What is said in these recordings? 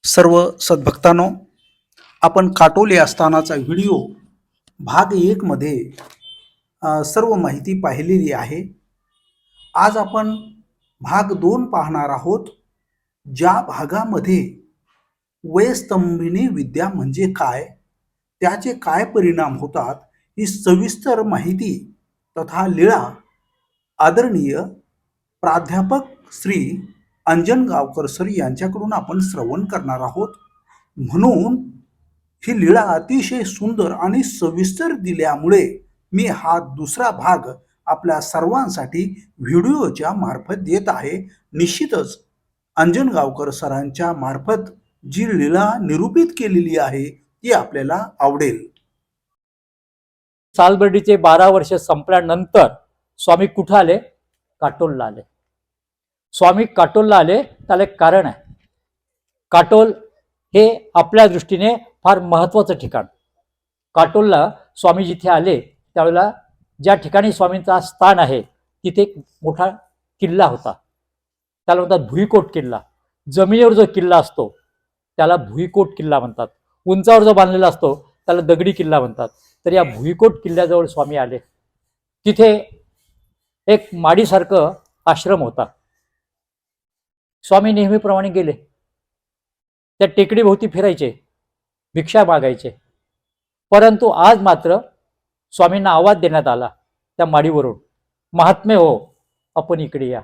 सर्व सद्भक्तांनो, आपण काटोले असतानाचा व्हिडिओ भाग 1 मध्ये सर्व माहिती पाहिलेली आहे. आज आपण भाग 2 पाहणार आहोत. ज्या भागामध्ये वयस्तंभिनी विद्या म्हणजे काय, त्याचे काय परिणाम होतात, ही सविस्तर माहिती तथा लीळा आदरणीय प्राध्यापक श्री अंजनगावकर सर यांच्याकडून आपण श्रवण करणार आहोत. म्हणून ही लीळा अतिशय सुंदर आणि सविस्तर दिल्यामुळे मी हा दुसरा भाग आपल्या सर्वांसाठी व्हिडिओच्या मार्फत देत आहे. निश्चितच अंजनगावकर सरांच्या मार्फत जी लीळा निरूपित केलेली आहे ती आपल्याला आवडेल. सालबर्डीचे 12 वर्ष संपल्यानंतर स्वामी कुठं आले? काटोलला आले. स्वामी काटोलला आले त्याला एक कारण आहे. काटोल हे आपल्या दृष्टीने फार महत्त्वाचं ठिकाण. काटोलला स्वामी जिथे आले त्यावेळेला ज्या ठिकाणी स्वामींचा स्थान आहे तिथे एक मोठा किल्ला होता. त्याला म्हणतात भुईकोट किल्ला. जमिनीवर जो किल्ला असतो त्याला भुईकोट किल्ला म्हणतात. उंचावर जो बांधलेला असतो त्याला दगडी किल्ला म्हणतात. तर या भुईकोट किल्ल्याजवळ स्वामी आले. तिथे एक माडीसारखं आश्रम होता. स्वामी नेहमीप्रमाणे गेले. त्या टेकडीभोवती फिरायचे, भिक्षा मागायचे. परंतु आज मात्र स्वामींना आवाज देण्यात आला त्या माडीवरून, महात्मे हो, आपण इकडे या.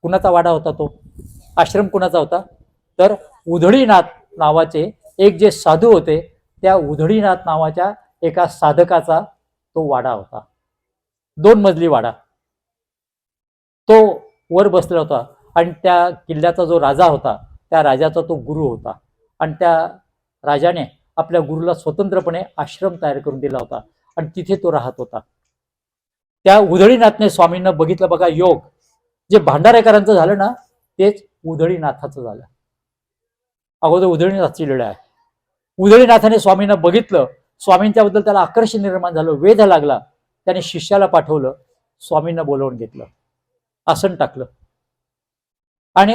कुणाचा वाडा होता तो? आश्रम कुणाचा होता? तर उधळीनाथ नावाचे एक जे साधू होते त्या उधळीनाथ नावाच्या एका साधकाचा तो वाडा होता. 2 मजली वाडा. तो वर बसलेला होता आणि त्या किल्ल्याचा जो राजा होता त्या राजाचा तो गुरु होता. आणि त्या राजाने आपल्या गुरुला स्वतंत्रपणे आश्रम तयार करून दिला होता आणि तिथे तो राहत होता. त्या उधळीनाथने स्वामींना बघितलं. बघा योग, जे भांडारेकरांचं झालं ना तेच उधळीनाथाचं झालं. अगोदर उधळीनाथची लीळा आहे. उधळीनाथाने स्वामींना बघितलं. स्वामींच्याबद्दल त्याला आकर्षण निर्माण झालं, वेध लागला. त्याने शिष्याला पाठवलं, स्वामींना बोलवून घेतलं, आसन टाकलं आणि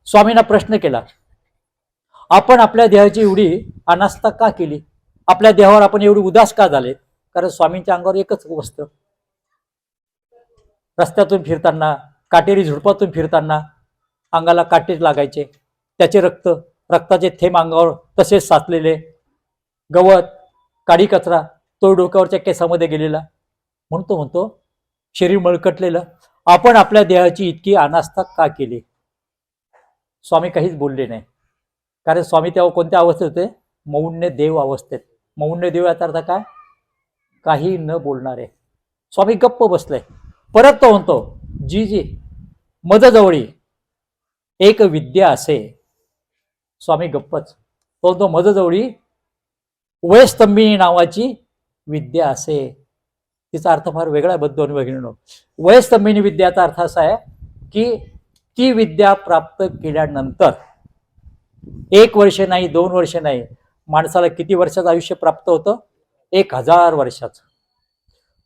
स्वामींना प्रश्न केला, आपण आपल्या देहाची एवढी अनास्था का केली? आपल्या देहावर आपण एवढी उदास का झाले? कारण स्वामींच्या अंगावर एकच वस्त्र. रस्त्यातून फिरताना, काटेरी झुडपातून फिरताना अंगाला काटे लागायचे. त्याचे रक्ताचे थेंब अंगावर तसेच साचलेले. गवत, काडी कचरा तो डोक्यावरच्या केसामध्ये गेलेला. म्हणतो शरीर मळकटलेलं. आपण आपल्या देहाची इतकी अनास्था का केली? स्वामी काहीच बोलले नाही. कारण स्वामी तेव्हा कोणत्या अवस्थेत होते? मौन्य देव अवस्थेत. मौन्य देव याचा अर्थ काय? काही न बोलणारे. स्वामी गप्प बसले. परत तो म्हणतो, जी मजजवळी एक विद्या असे. स्वामी गप्पच. तो म्हणतो मजजवळी वयस्तंभिनी नावाची विद्या असे. तिचा अर्थ फार वेगळा आहे बद्ध भगिनींनो. वयस्तंभिनी विद्याचा अर्थ असा आहे की ती विद्या प्राप्त केल्यानंतर 1 वर्ष नाही, 2 वर्ष नाही, माणसाला किती वर्षाचं आयुष्य प्राप्त होतं? 1000 वर्षाचं.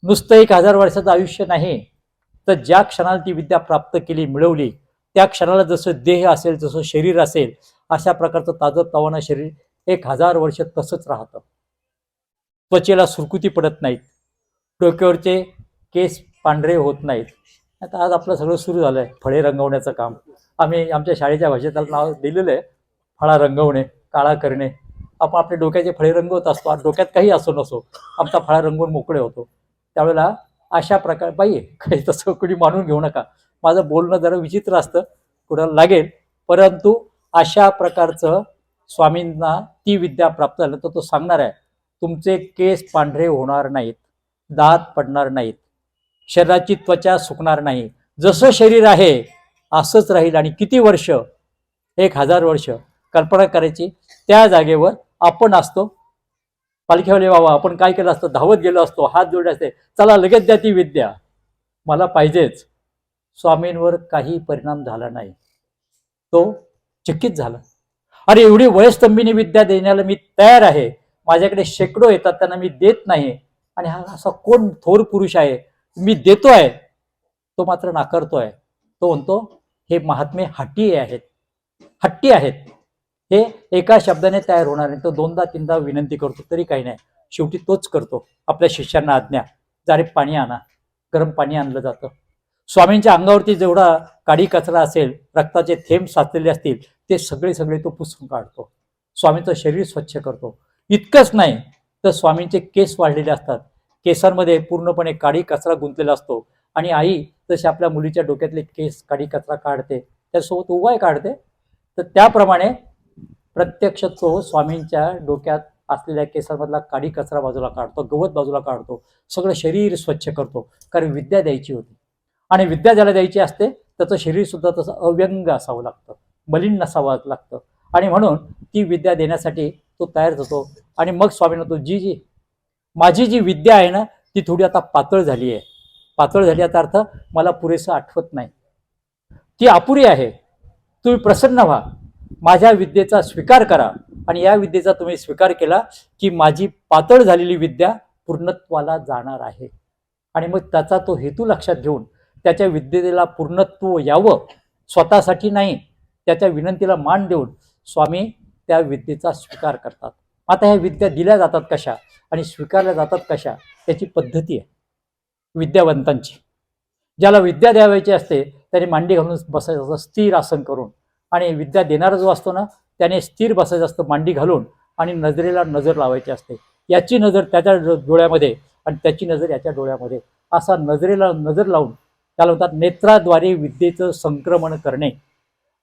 नुसतं 1000 वर्षाचं आयुष्य नाही, तर ज्या क्षणाला ती विद्या प्राप्त केली, मिळवली, त्या क्षणाला जसं देह असेल, जसं शरीर असेल, अशा प्रकारचं ताजं शरीर 1000 वर्ष तसंच राहतं. त्वचेला सुरकुती पडत नाहीत, डोक्यावरचे केस पांढरे होत नाहीत. आता आज आपलं सगळं सुरू झालं आहे फळे रंगवण्याचं काम. आम्ही आमच्या शाळेच्या भाषेत त्याला नाव दिलेलं आहे, फळा रंगवणे, काळा करणे. आपण आपल्या डोक्याचे फळे रंगवत असतो. आज डोक्यात काही असो नसो, आमचा फळा रंगवून मोकळे होतो. त्यावेळेला अशा प्रकार बाई काही तसं कुणी मानून घेऊ नका. माझं बोलणं जरा विचित्र असतं, कुणाला लागेल, परंतु अशा प्रकारचं स्वामींना ती विद्या प्राप्त झाली तर तो सांगणार आहे, तुमचे केस पांढरे होणार नाहीत, दात पडणार नाहीत, शरीराची त्वचा सुकणार नाही, जसं शरीर आहे असंच राहील. आणि किती वर्ष? 1000 वर्ष. कल्पना करायची, त्या जागेवर आपण असतो. पालखीवाले बाबा आपण काय केलं असतं? धावत गेलो असतो, हात जोडले असते, चला लगेच द्या ती विद्या, मला पाहिजेच. स्वामींवर काही परिणाम झाला नाही. तो चकित झाला. अरे एवढी वयस्तंभिनी विद्या देण्याला मी तयार आहे, माझ्याकडे शेकडो येतात, त्यांना मी देत नाही, आणि हा असा कोण थोर पुरुष आहे, मी देतोय, तो मात्र नाकारतोय. तो म्हणतो हे महात्मे हट्टी आहेत, हट्टी आहेत. हे एका शब्दाने तयार होणार नाही. तो दोनदा तीनदा विनंती करतो तरी काही नाही, शेवटी तोच करतो. आपल्या शिष्यांना आज्ञा, जारे पाणी आणा. गरम पाणी आणलं जातं. स्वामींच्या अंगावरती जेवढा काडी कचरा असेल, रक्ताचे थेंब साचलेले असतील, ते सगळे तो पुसून काढतो. स्वामींचं शरीर स्वच्छ करतो. इतकंच नाही तर स्वामींचे केस वाढलेले असतात, केसांमध्ये पूर्णपणे काडी कचरा गुंतलेला असतो. आणि आई जशी आपल्या मुलीच्या डोक्यातले केस काडी कचरा काढते, त्यासोबत उवाय काढते, तर त्याप्रमाणे प्रत्यक्ष तो स्वामींच्या डोक्यात असलेल्या केसांमधला काडी कचरा बाजूला काढतो, गवत बाजूला काढतो, सगळं शरीर स्वच्छ करतो. कारण विद्या द्यायची होती, आणि विद्या ज्याला द्यायची असते त्याचं शरीर सुद्धा तसं अव्यंग असावं लागतं, मलिन नसावं लागतं. आणि म्हणून ती विद्या देण्यासाठी तो तयार होतो. आणि मग स्वामी म्हणतो, जी माझी जी विद्या आहे ना, ती थोडी आता पातळ झाली आहे. पातळ झाली याचा अर्थ मला पुरेसं आठवत नाही, ती अपुरी आहे. तुम्ही प्रसन्न व्हा, माझ्या विद्येचा स्वीकार करा. आणि या विद्येचा तुम्ही स्वीकार केला की माझी पातळ झालेली विद्या पूर्णत्वाला जाणार आहे. आणि मग त्याचा तो हेतू लक्षात घेऊन त्याच्या विद्येला पूर्णत्व यावं, स्वतःसाठी नाही, त्याच्या विनंतीला मान देऊन स्वामी त्या विद्येचा स्वीकार करतात. आता ह्या विद्या दिल्या जातात कशा आणि स्वीकारल्या जातात कशा, त्याची पद्धती आहे विद्यावंतांची. ज्याला विद्या द्यावायची असते त्याने मांडी घालून बसायचं असतं, स्थिर आसन करून. आणि विद्या देणारा जो असतो ना, त्याने स्थिर बसायचं असतं मांडी घालून, आणि नजरेला नजर लावायची असते. याची नजर त्याच्या डोळ्यामध्ये आणि त्याची नजर याच्या डोळ्यामध्ये, असा नजरेला नजर लावून त्याला म्हणतात नेत्राद्वारे विद्येचं संक्रमण करणे.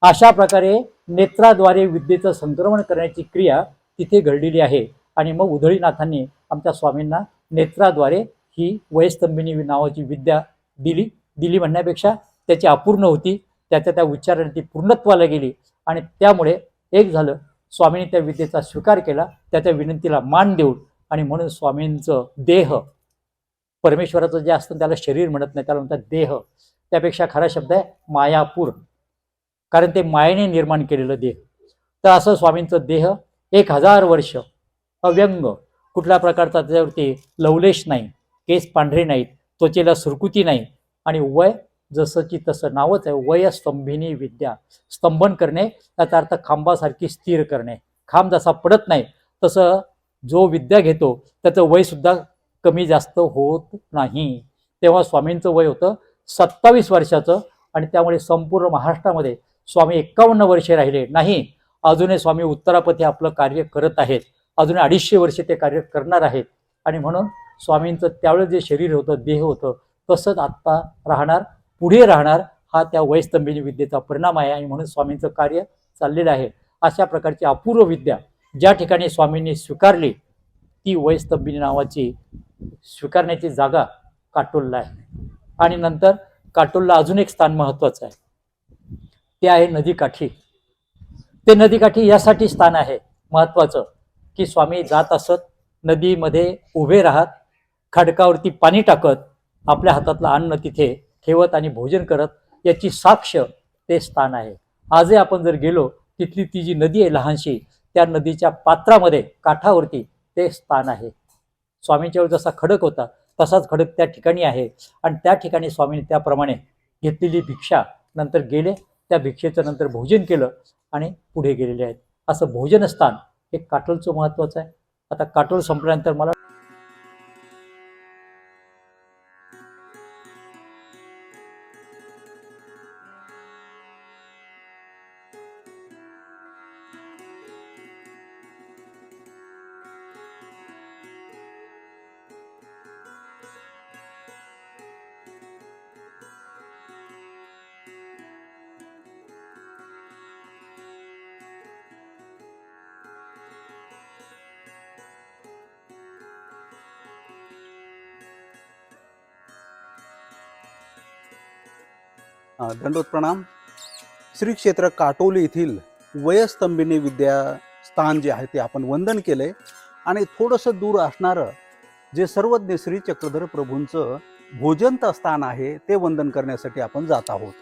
अशा प्रकारे नेत्राद्वारे विद्येचं संक्रमण करण्याची क्रिया तिथे घडलेली आहे. आणि मग उधळीनाथांनी आमच्या स्वामींना नेत्राद्वारे ही वयस्तंभिनी नावाची विद्या दिली म्हणण्यापेक्षा त्याची अपूर्ण होती, त्या उच्चाराने ती पूर्णत्वाला गेली. आणि त्यामुळे एक झालं, स्वामींनी त्या विद्येचा स्वीकार केला, त्याच्या विनंतीला मान देऊन. आणि म्हणून स्वामींचं देह, परमेश्वराचं जे असतं त्याला शरीर म्हणत नाही, त्याला म्हणतात देह. त्यापेक्षा खरा शब्द आहे मायापूर, कारण ते मायेने निर्माण केलेलं देह. तर असं स्वामींचं देह 1000 वर्ष अव्यंग, कुठल्या प्रकारचा त्याच्यावरती लवलेश नाही, केस पांढरे नाहीत, त्वचेला सुरकुती नाही. आणि वय जसं की तसं नावच आहे, वयस्तंभिनी विद्या. स्तंभन करणे त्याचा अर्थ खांबासारखी स्थिर करणे. खांब जसा पडत नाही तसं जो विद्या घेतो त्याचं वय सुद्धा कमी जास्त होत नाही. तेव्हा स्वामींचं वय होतं 27 वर्षाचं. आणि त्यामुळे संपूर्ण महाराष्ट्रामध्ये स्वामी 51 वर्षे राहिले नाही. अजूनही स्वामी उत्तरापथी आपलं कार्य करत आहेत, अजून 250 वर्षे ते कार्य करणार आहेत. आणि म्हणून स्वामींचं त्यावेळेस जे शरीर होतं, देह होतं, तसंच आत्ता राहणार, पुढे राहणार. हा त्या वयस्तंभिनी विद्येचा परिणाम आहे. आणि म्हणून स्वामींचं कार्य चाललेलं आहे. अशा प्रकारची अपूर्व विद्या ज्या ठिकाणी स्वामींनी स्वीकारली, ती वयस्तंभिनी नावाची स्वीकारण्याची जागा काटोलला आहे. आणि नंतर काटोलला अजून एक स्थान महत्त्वाचं आहे, ते आहे नदीकाठी. ते नदीकाठी यासाठी स्थान आहे महत्त्वाचं की स्वामी जात असत, नदीमध्ये उभे राहत, खडकावरती पाणी टाकत, आपल्या हातातलं अन्न तिथे ठेवत आणि भोजन करत, याची साक्ष ते स्थान आहे. आजही आपण जर गेलो, तिथली ती जी नदी आहे लहानशी, त्या नदीच्या पात्रामध्ये काठावरती ते स्थान आहे. स्वामींच्या वेळी जसा खडक होता तसाच खडक त्या ठिकाणी आहे. आणि त्या ठिकाणी स्वामींनी त्याप्रमाणे घेतलेली भिक्षा नंतर गेले, त्या भिक्षेचं नंतर भोजन केलं आणि पुढे गेलेले आहेत. असं भोजनस्थान हे काटोलचं महत्त्वाचं आहे. आता काटोल संपल्यानंतर मला दंडोत प्रणाम. श्री क्षेत्र काटोली येथील वयस्तंभिनी विद्या स्थान जे आहे ते आपण वंदन केले. आणि थोडंसं दूर असणारं जे सर्वज्ञ श्री चक्रधर प्रभूंचं भोजनत स्थान आहे ते वंदन करण्यासाठी आपण जात आहोत.